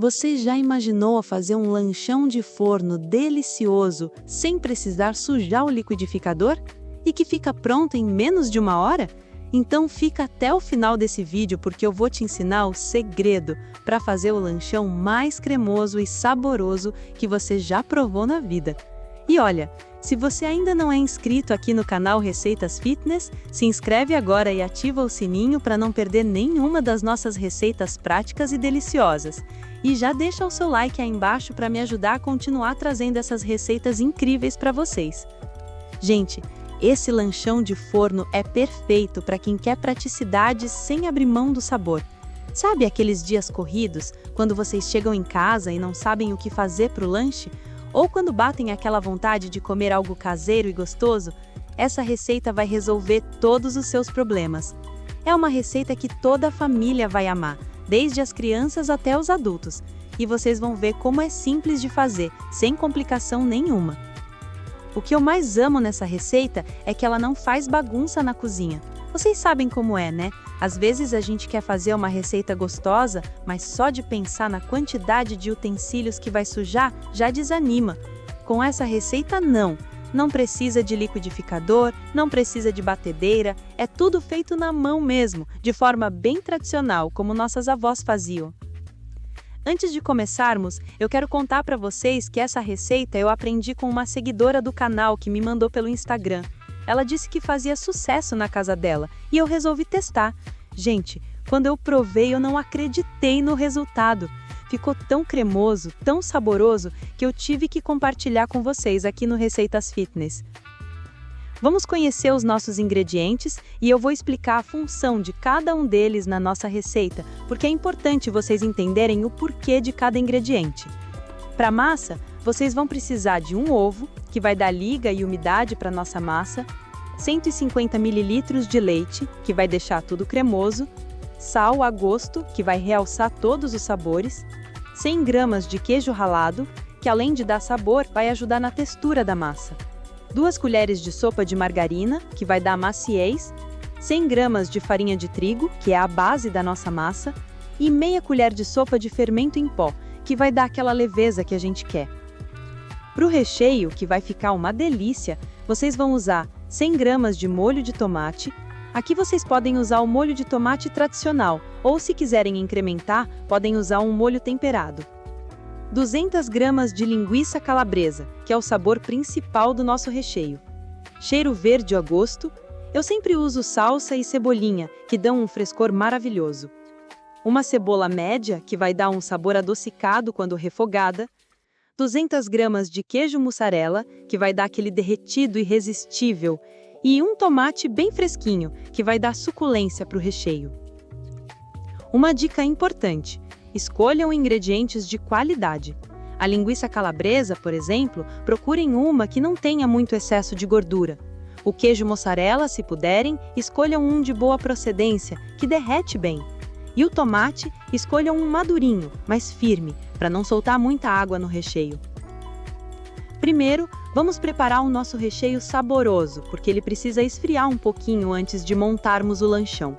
Você já imaginou fazer um lanchão de forno delicioso sem precisar sujar o liquidificador? E que fica pronto em menos de 1 hora? Então fica até o final desse vídeo porque eu vou te ensinar o segredo para fazer o lanchão mais cremoso e saboroso que você já provou na vida. E olha, se você ainda não é inscrito aqui no canal Receitas Fitness, se inscreve agora e ativa o sininho para não perder nenhuma das nossas receitas práticas e deliciosas. E já deixa o seu like aí embaixo para me ajudar a continuar trazendo essas receitas incríveis para vocês. Gente, esse lanchão de forno é perfeito para quem quer praticidade sem abrir mão do sabor. Sabe aqueles dias corridos, quando vocês chegam em casa e não sabem o que fazer para o lanche? Ou quando batem aquela vontade de comer algo caseiro e gostoso? Essa receita vai resolver todos os seus problemas. É uma receita que toda a família vai amar, desde as crianças até os adultos. E vocês vão ver como é simples de fazer, sem complicação nenhuma. O que eu mais amo nessa receita é que ela não faz bagunça na cozinha. Vocês sabem como é, né? Às vezes a gente quer fazer uma receita gostosa, mas só de pensar na quantidade de utensílios que vai sujar, já desanima. Com essa receita, não. Não precisa de liquidificador, não precisa de batedeira, é tudo feito na mão mesmo, de forma bem tradicional, como nossas avós faziam. Antes de começarmos, eu quero contar para vocês que essa receita eu aprendi com uma seguidora do canal que me mandou pelo Instagram. Ela disse que fazia sucesso na casa dela e eu resolvi testar. Gente, quando eu provei eu não acreditei no resultado. Ficou tão cremoso, tão saboroso, que eu tive que compartilhar com vocês aqui no Receitas Fitness. Vamos conhecer os nossos ingredientes e eu vou explicar a função de cada um deles na nossa receita, porque é importante vocês entenderem o porquê de cada ingrediente. Para a massa, vocês vão precisar de um ovo, que vai dar liga e umidade para a nossa massa, 150 ml de leite, que vai deixar tudo cremoso, sal a gosto, que vai realçar todos os sabores, 100 gramas de queijo ralado, que além de dar sabor, vai ajudar na textura da massa, 2 colheres de sopa de margarina, que vai dar maciez, 100 gramas de farinha de trigo, que é a base da nossa massa, e meia colher de sopa de fermento em pó, que vai dar aquela leveza que a gente quer. Para o recheio, que vai ficar uma delícia, vocês vão usar 100 gramas de molho de tomate. Aqui vocês podem usar o molho de tomate tradicional, ou se quiserem incrementar, podem usar um molho temperado. 200 gramas de linguiça calabresa, que é o sabor principal do nosso recheio. Cheiro verde a gosto. Eu sempre uso salsa e cebolinha, que dão um frescor maravilhoso. Uma cebola média, que vai dar um sabor adocicado quando refogada. 200 gramas de queijo mussarela, que vai dar aquele derretido irresistível. E um tomate bem fresquinho, que vai dar suculência para o recheio. Uma dica importante: escolham ingredientes de qualidade. A linguiça calabresa, por exemplo, procurem uma que não tenha muito excesso de gordura. O queijo mussarela, se puderem, escolham um de boa procedência, que derrete bem. E o tomate, escolham um madurinho, mais firme, para não soltar muita água no recheio. Primeiro, vamos preparar o nosso recheio saboroso, porque ele precisa esfriar um pouquinho antes de montarmos o lanchão.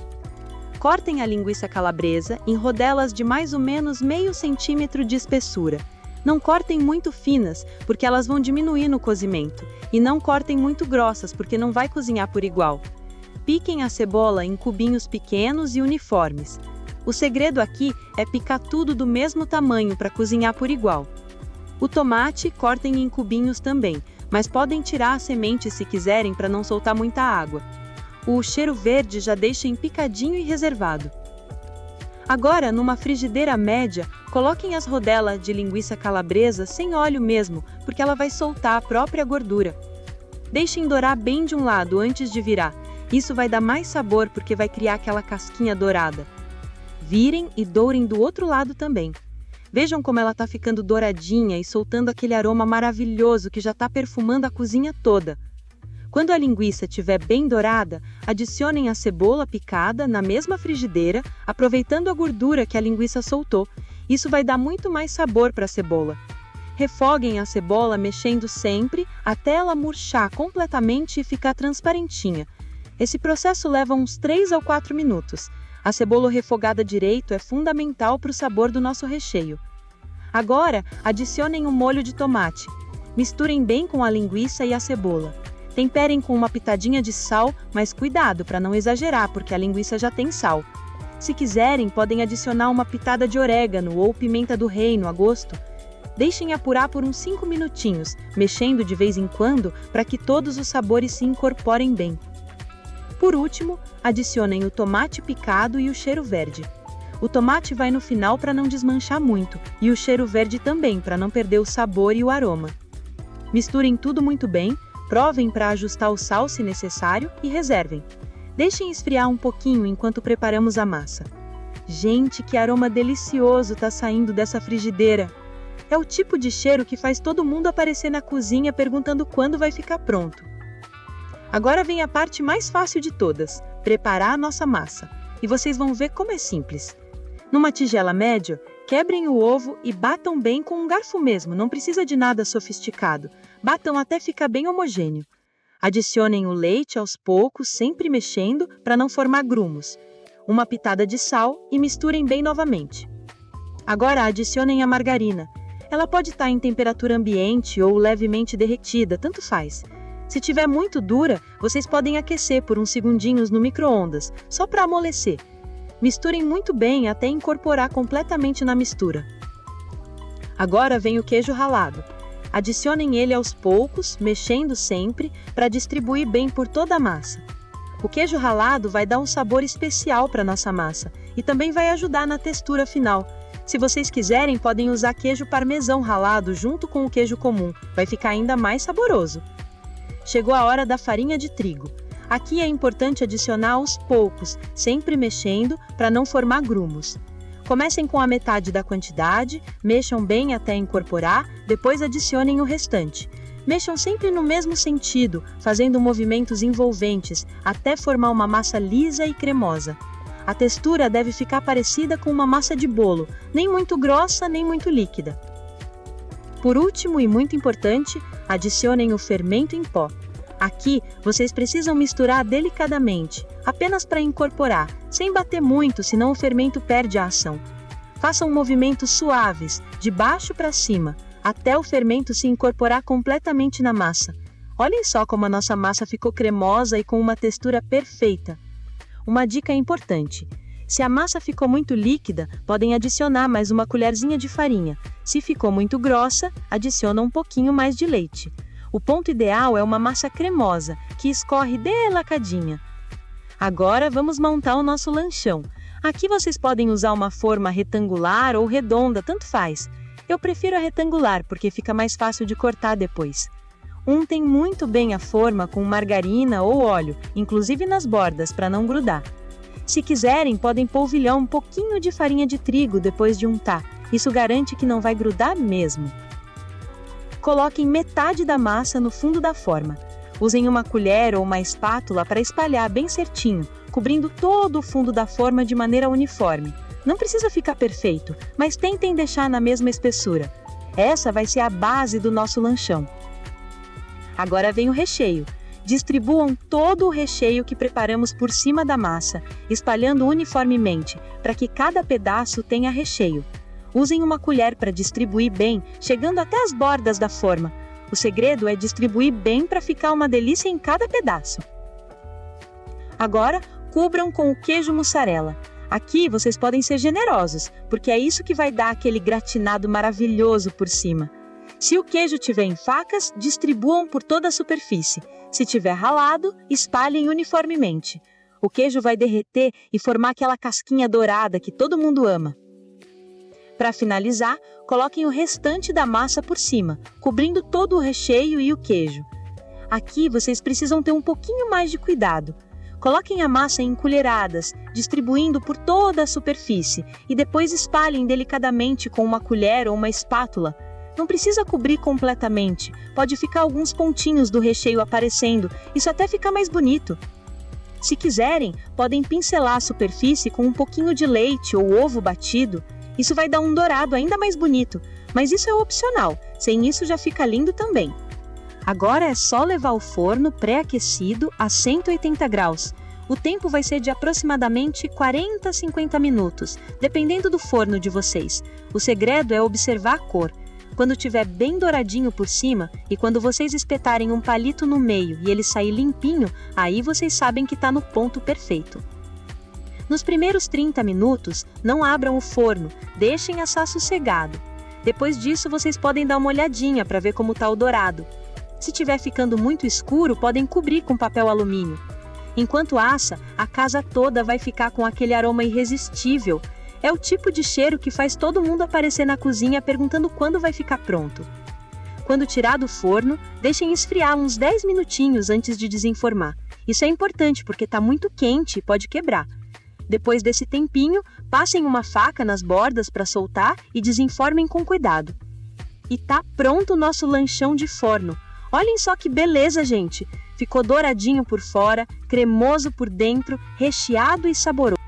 Cortem a linguiça calabresa em rodelas de mais ou menos meio centímetro de espessura. Não cortem muito finas, porque elas vão diminuir no cozimento, e não cortem muito grossas, porque não vai cozinhar por igual. Piquem a cebola em cubinhos pequenos e uniformes. O segredo aqui é picar tudo do mesmo tamanho para cozinhar por igual. O tomate cortem em cubinhos também, mas podem tirar a semente se quiserem para não soltar muita água. O cheiro verde já deixem picadinho e reservado. Agora, numa frigideira média, coloquem as rodelas de linguiça calabresa sem óleo mesmo, porque ela vai soltar a própria gordura. Deixem dourar bem de um lado antes de virar. Isso vai dar mais sabor porque vai criar aquela casquinha dourada. Virem e dourem do outro lado também. Vejam como ela está ficando douradinha e soltando aquele aroma maravilhoso que já está perfumando a cozinha toda. Quando a linguiça estiver bem dourada, adicionem a cebola picada na mesma frigideira, aproveitando a gordura que a linguiça soltou. Isso vai dar muito mais sabor para a cebola. Refoguem a cebola mexendo sempre até ela murchar completamente e ficar transparentinha. Esse processo leva uns 3 ou 4 minutos. A cebola refogada direito é fundamental para o sabor do nosso recheio. Agora, adicionem o molho de tomate. Misturem bem com a linguiça e a cebola. Temperem com uma pitadinha de sal, mas cuidado para não exagerar, porque a linguiça já tem sal. Se quiserem, podem adicionar uma pitada de orégano ou pimenta do reino a gosto. Deixem apurar por uns 5 minutinhos, mexendo de vez em quando para que todos os sabores se incorporem bem. Por último, adicionem o tomate picado e o cheiro verde. O tomate vai no final para não desmanchar muito, e o cheiro verde também para não perder o sabor e o aroma. Misturem tudo muito bem, provem para ajustar o sal se necessário e reservem. Deixem esfriar um pouquinho enquanto preparamos a massa. Gente, que aroma delicioso está saindo dessa frigideira! É o tipo de cheiro que faz todo mundo aparecer na cozinha perguntando quando vai ficar pronto. Agora vem a parte mais fácil de todas, preparar a nossa massa. E vocês vão ver como é simples. Numa tigela média, quebrem o ovo e batam bem com um garfo mesmo, não precisa de nada sofisticado. Batam até ficar bem homogêneo. Adicionem o leite aos poucos, sempre mexendo para não formar grumos. Uma pitada de sal e misturem bem novamente. Agora adicionem a margarina. Ela pode estar em temperatura ambiente ou levemente derretida, tanto faz. Se tiver muito dura, vocês podem aquecer por uns segundinhos no micro-ondas, só para amolecer. Misturem muito bem até incorporar completamente na mistura. Agora vem o queijo ralado. Adicionem ele aos poucos, mexendo sempre, para distribuir bem por toda a massa. O queijo ralado vai dar um sabor especial para nossa massa e também vai ajudar na textura final. Se vocês quiserem, podem usar queijo parmesão ralado junto com o queijo comum, vai ficar ainda mais saboroso. Chegou a hora da farinha de trigo. Aqui é importante adicionar aos poucos, sempre mexendo para não formar grumos. Comecem com a metade da quantidade, mexam bem até incorporar, depois adicionem o restante. Mexam sempre no mesmo sentido, fazendo movimentos envolventes, até formar uma massa lisa e cremosa. A textura deve ficar parecida com uma massa de bolo, nem muito grossa nem muito líquida. Por último e muito importante, adicionem o fermento em pó. Aqui, vocês precisam misturar delicadamente, apenas para incorporar, sem bater muito, senão o fermento perde a ação. Façam movimentos suaves, de baixo para cima, até o fermento se incorporar completamente na massa. Olhem só como a nossa massa ficou cremosa e com uma textura perfeita. Uma dica importante: se a massa ficou muito líquida, podem adicionar mais uma colherzinha de farinha. Se ficou muito grossa, adiciona um pouquinho mais de leite. O ponto ideal é uma massa cremosa, que escorre delacadinha. Agora vamos montar o nosso lanchão. Aqui vocês podem usar uma forma retangular ou redonda, tanto faz. Eu prefiro a retangular porque fica mais fácil de cortar depois. Untem muito bem a forma com margarina ou óleo, inclusive nas bordas, para não grudar. Se quiserem, podem polvilhar um pouquinho de farinha de trigo depois de untar. Isso garante que não vai grudar mesmo. Coloquem metade da massa no fundo da forma. Usem uma colher ou uma espátula para espalhar bem certinho, cobrindo todo o fundo da forma de maneira uniforme. Não precisa ficar perfeito, mas tentem deixar na mesma espessura. Essa vai ser a base do nosso lanchão. Agora vem o recheio. Distribuam todo o recheio que preparamos por cima da massa, espalhando uniformemente, para que cada pedaço tenha recheio. Usem uma colher para distribuir bem, chegando até as bordas da forma. O segredo é distribuir bem para ficar uma delícia em cada pedaço. Agora, cubram com o queijo mussarela. Aqui vocês podem ser generosos, porque é isso que vai dar aquele gratinado maravilhoso por cima. Se o queijo tiver em facas, distribuam por toda a superfície. Se tiver ralado, espalhem uniformemente. O queijo vai derreter e formar aquela casquinha dourada que todo mundo ama. Para finalizar, coloquem o restante da massa por cima, cobrindo todo o recheio e o queijo. Aqui vocês precisam ter um pouquinho mais de cuidado. Coloquem a massa em colheradas, distribuindo por toda a superfície, e depois espalhem delicadamente com uma colher ou uma espátula. Não precisa cobrir completamente, pode ficar alguns pontinhos do recheio aparecendo, isso até fica mais bonito. Se quiserem, podem pincelar a superfície com um pouquinho de leite ou ovo batido. Isso vai dar um dourado ainda mais bonito, mas isso é opcional, sem isso já fica lindo também. Agora é só levar ao forno pré-aquecido a 180 graus. O tempo vai ser de aproximadamente 40 a 50 minutos, dependendo do forno de vocês. O segredo é observar a cor. Quando tiver bem douradinho por cima e quando vocês espetarem um palito no meio e ele sair limpinho, aí vocês sabem que está no ponto perfeito. Nos primeiros 30 minutos, não abram o forno, deixem assar sossegado. Depois disso, vocês podem dar uma olhadinha para ver como está o dourado. Se estiver ficando muito escuro, podem cobrir com papel alumínio. Enquanto assa, a casa toda vai ficar com aquele aroma irresistível. É o tipo de cheiro que faz todo mundo aparecer na cozinha perguntando quando vai ficar pronto. Quando tirar do forno, deixem esfriar uns 10 minutinhos antes de desenformar. Isso é importante porque está muito quente e pode quebrar. Depois desse tempinho, passem uma faca nas bordas para soltar e desenformem com cuidado. E tá pronto o nosso lanchão de forno. Olhem só que beleza, gente! Ficou douradinho por fora, cremoso por dentro, recheado e saboroso.